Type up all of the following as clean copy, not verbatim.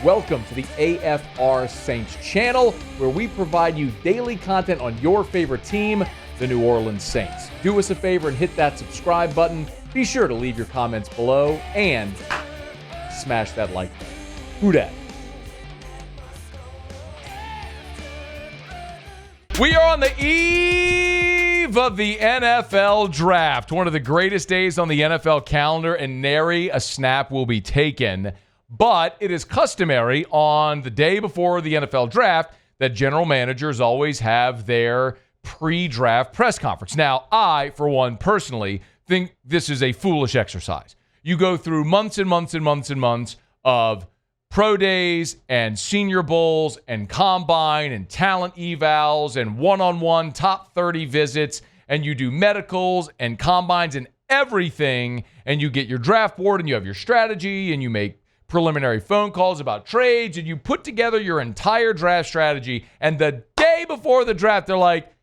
Welcome to the AFR Saints channel, where we provide you daily content on your favorite team, the New Orleans Saints. Do us a favor and hit that subscribe button. Be sure to leave your comments below and smash that like button. Who dat? We are on the eve of the NFL draft, one of the greatest days on the NFL calendar, and nary a snap will be taken. But it is customary on the day before the NFL draft that general managers always have their pre-draft press conference. Now, I, for one, personally think this is a foolish exercise. You go through months and months and months and months of pro days and senior bowls and combine and talent evals and one-on-one top 30 visits, and you do medicals and combines and everything, and you get your draft board and you have your strategy and you make preliminary phone calls about trades, and you put together your entire draft strategy, and the day before the draft, they're like,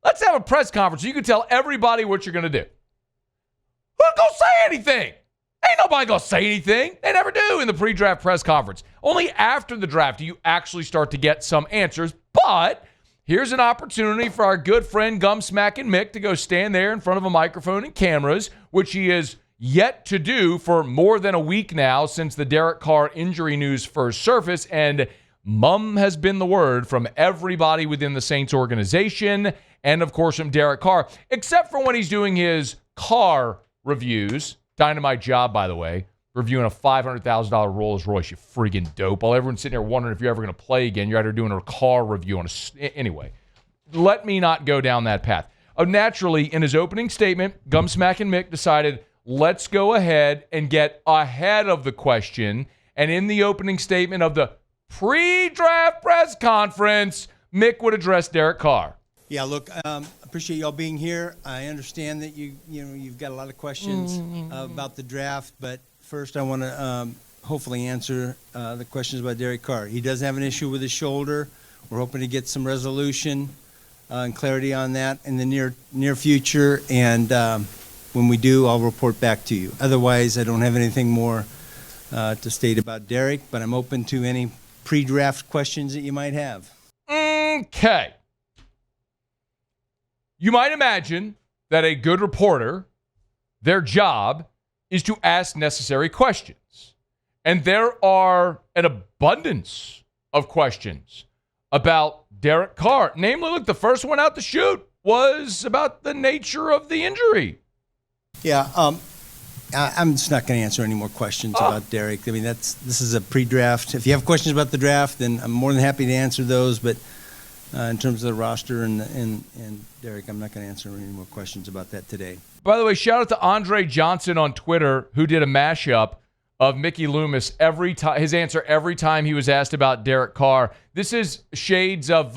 let's have a press conference so you can tell everybody what you're going to do. Who's going to say anything? Ain't nobody going to say anything. They never do in the pre-draft press conference. Only after the draft do you actually start to get some answers, but here's an opportunity for our good friend Gumsmackin' Mick to go stand there in front of a microphone and cameras, which he is yet to do for more than a week now since the Derek Carr injury news first surfaced, and mum has been the word from everybody within the Saints organization and, of course, from Derek Carr, except for when he's doing his car reviews. Dynamite job, by the way, reviewing a $500,000 Rolls Royce, you freaking dope. While everyone's sitting there wondering if you're ever going to play again, you're out there doing a car review on anyway, let me not go down that path. Naturally, in his opening statement, Gumsmackin' Mick decided, let's go ahead and get ahead of the question. And in the opening statement of the pre-draft press conference, Mick would address Derek Carr. Yeah, look, appreciate y'all being here. I understand that you've got a lot of questions about the draft, but first I want to hopefully answer the questions about Derek Carr. He does have an issue with his shoulder. We're hoping to get some resolution and clarity on that in the near future, and when we do, I'll report back to you. Otherwise, I don't have anything more to state about Derek, but I'm open to any pre-draft questions that you might have. Okay. You might imagine that a good reporter, their job is to ask necessary questions. And there are an abundance of questions about Derek Carr. Namely, look, the first one out the chute was about the nature of the injury. Yeah, I'm just not going to answer any more questions about Derek. I mean, this is a pre-draft. If you have questions about the draft, then I'm more than happy to answer those. But in terms of the roster and Derek, I'm not going to answer any more questions about that today. By the way, shout out to Andre Johnson on Twitter, who did a mashup of Mickey Loomis his answer every time he was asked about Derek Carr. This is shades of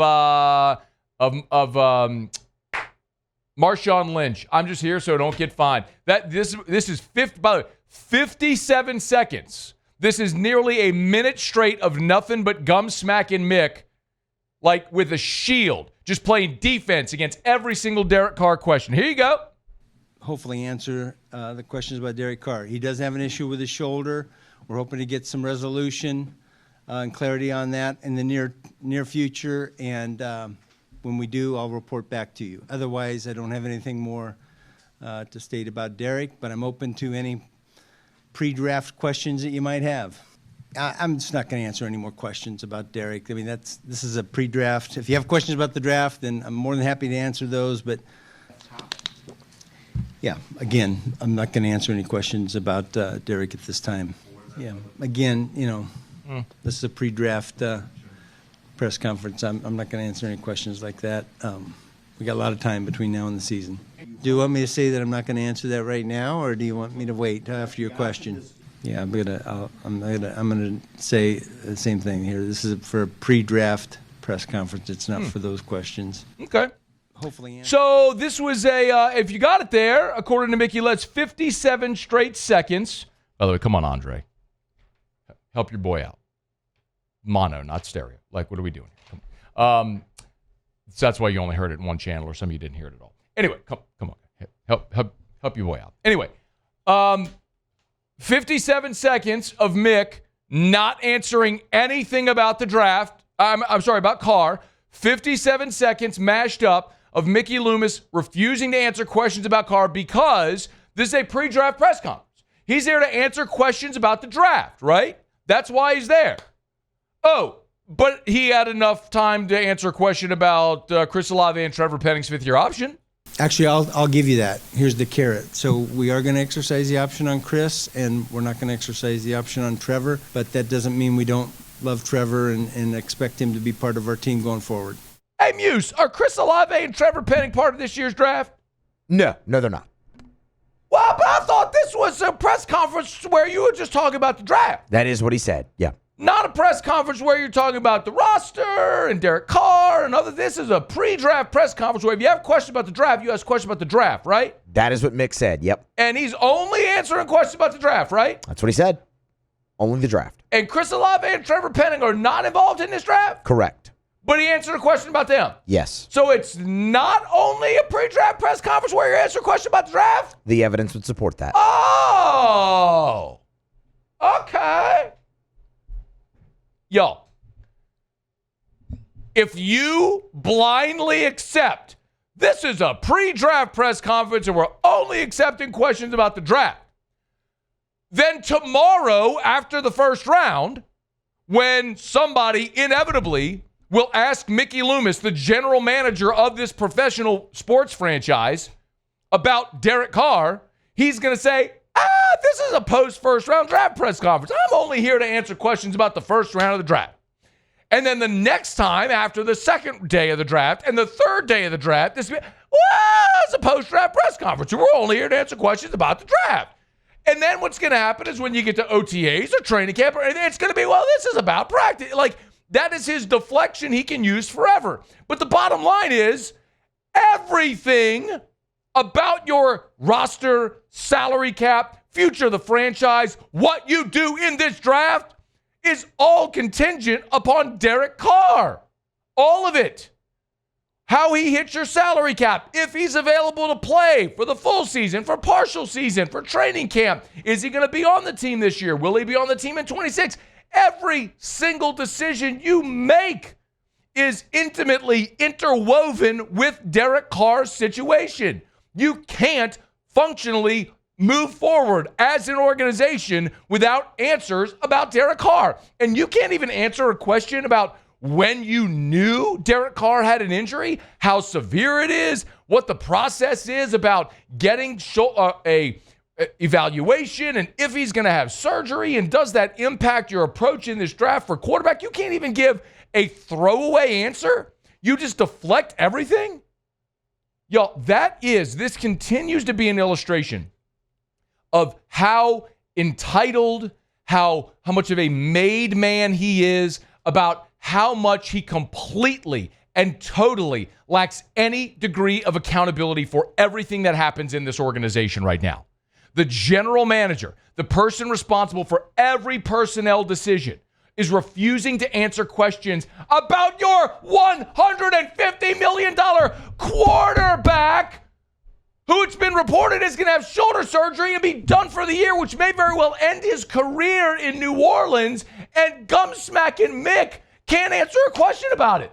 Marshawn Lynch. I'm just here so I don't get fined. This is 57 seconds. This is nearly a minute straight of nothing but Gumsmackin' Mick, like with a shield, just playing defense against every single Derek Carr question. Here you go. Hopefully answer the questions about Derek Carr. He does have an issue with his shoulder. We're hoping to get some resolution and clarity on that in the near future, and when we do, I'll report back to you. Otherwise, I don't have anything more to state about Derek, but I'm open to any pre-draft questions that you might have. I'm just not going to answer any more questions about Derek. I mean, this is a pre-draft. If you have questions about the draft, then I'm more than happy to answer those. But yeah, again, I'm not going to answer any questions about Derek at this time. Yeah, again, this is a pre-draft press conference. I'm not going to answer any questions like that. We got a lot of time between now and the season. Do you want me to say that I'm not going to answer that right now, or do you want me to wait after your question? Yeah, I'm gonna say the same thing here. This is for a pre-draft press conference. It's not for those questions. Okay. Hopefully. So this was if you got it there, according to Mickey, let's 57 straight seconds. By the way, come on, Andre. Help your boy out. Mono, not stereo. Like, what are we doing here? Come on. So that's why you only heard it in one channel, or some of you didn't hear it at all. Anyway, come on. Help your boy out. Anyway, 57 seconds of Mick not answering anything about the draft. I'm sorry, about Carr. 57 seconds mashed up of Mickey Loomis refusing to answer questions about Carr because this is a pre-draft press conference. He's there to answer questions about the draft, right? That's why he's there. Oh, but he had enough time to answer a question about Chris Olave and Trevor Penning's fifth-year option. Actually, I'll give you that. Here's the carrot. So we are going to exercise the option on Chris, and we're not going to exercise the option on Trevor, but that doesn't mean we don't love Trevor and expect him to be part of our team going forward. Hey, Muse, are Chris Olave and Trevor Penning part of this year's draft? No, they're not. Well, but I thought this was a press conference where you were just talking about the draft. That is what he said, yeah. Not a press conference where you're talking about the roster and Derek Carr and other. This is a pre-draft press conference where if you have questions about the draft, you ask questions about the draft, right? That is what Mick said, yep. And he's only answering questions about the draft, right? That's what he said. Only the draft. And Chris Olave and Trevor Penning are not involved in this draft? Correct. But he answered a question about them. Yes. So it's not only a pre-draft press conference where you answer a question about the draft? The evidence would support that. Oh, okay. Yo, if you blindly accept this is a pre-draft press conference and we're only accepting questions about the draft, then tomorrow after the first round, when somebody inevitably will ask Mickey Loomis, the general manager of this professional sports franchise, about Derek Carr, he's going to say, this is a post-first round draft press conference. I'm only here to answer questions about the first round of the draft. And then the next time after the second day of the draft and the third day of the draft, it's a post-draft press conference. We're only here to answer questions about the draft. And then what's going to happen is when you get to OTAs or training camp, it's going to be, this is about practice. Like, that is his deflection he can use forever. But the bottom line is everything about your roster, salary cap, future of the franchise, what you do in this draft is all contingent upon Derek Carr. All of it. How he hits your salary cap, if he's available to play for the full season, for partial season, for training camp. Is he going to be on the team this year? Will he be on the team in 26? Every single decision you make is intimately interwoven with Derek Carr's situation. You can't functionally move forward as an organization without answers about Derek Carr. And you can't even answer a question about when you knew Derek Carr had an injury, how severe it is, what the process is about getting a evaluation, and if he's going to have surgery, and does that impact your approach in this draft for quarterback. You can't even give a throwaway answer. You just deflect everything. Y'all, this continues to be an illustration of how entitled, how much of a made man he is, about how much he completely and totally lacks any degree of accountability for everything that happens in this organization right now. The general manager, the person responsible for every personnel decision, is refusing to answer questions about your $150 million quarterback, who it's been reported is going to have shoulder surgery and be done for the year, which may very well end his career in New Orleans, and gum-smacking Mick can't answer a question about it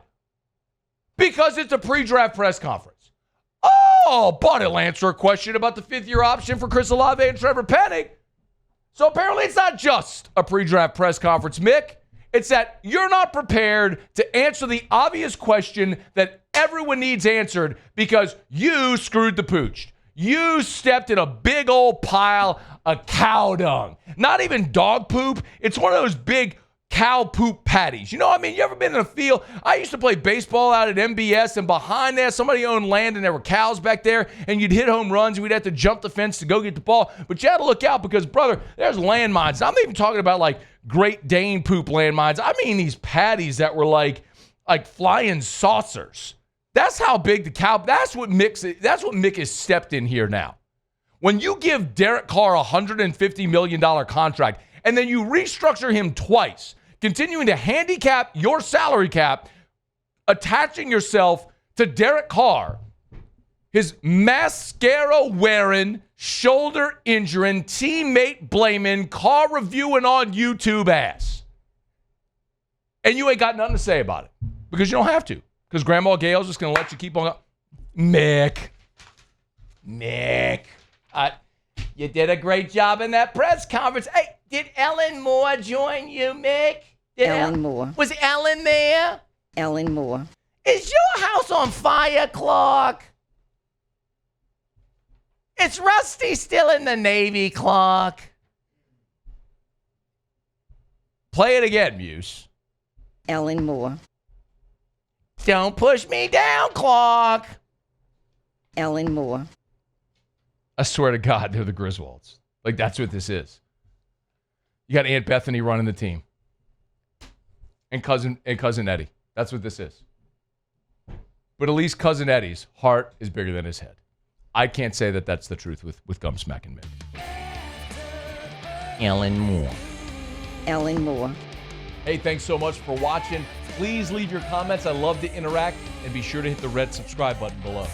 because it's a pre-draft press conference. Oh, but he'll answer a question about the fifth-year option for Chris Olave and Trevor Penning. So apparently it's not just a pre-draft press conference, Mick. It's that you're not prepared to answer the obvious question that everyone needs answered because you screwed the pooch. You stepped in a big old pile of cow dung. Not even dog poop. It's one of those big cow poop patties. You know what I mean? You ever been in a field? I used to play baseball out at MBS, and behind there, somebody owned land, and there were cows back there, and you'd hit home runs, and we'd have to jump the fence to go get the ball. But you had to look out because, brother, there's landmines. I'm not even talking about, like, Great Dane poop landmines. I mean these patties that were like flying saucers. That's how big the cow, that's what Mick has stepped in here now. When you give Derek Carr a $150 million contract, and then you restructure him twice, continuing to handicap your salary cap, attaching yourself to Derek Carr, his mascara-wearing, shoulder injuring, teammate blaming, car reviewing on YouTube ass. And you ain't got nothing to say about it because you don't have to. Because Grandma Gail's just going to let you keep on. Mick, you did a great job in that press conference. Hey, did Ellen Moore join you, Mick? Ellen Moore. Was Ellen there? Ellen Moore. Is your house on fire, Clark? Is Rusty still in the Navy, Clark? Play it again, Muse. Ellen Moore. Don't push me down, Clark. Ellen Moore. I swear to God, they're the Griswolds. Like, that's what this is. You got Aunt Bethany running the team. And cousin Eddie. That's what this is. But at least Cousin Eddie's heart is bigger than his head. I can't say that that's the truth with Gum Smack and Mick. Ellen Moore. Ellen Moore. Hey, thanks so much for watching. Please leave your comments. I love to interact. And be sure to hit the red subscribe button below.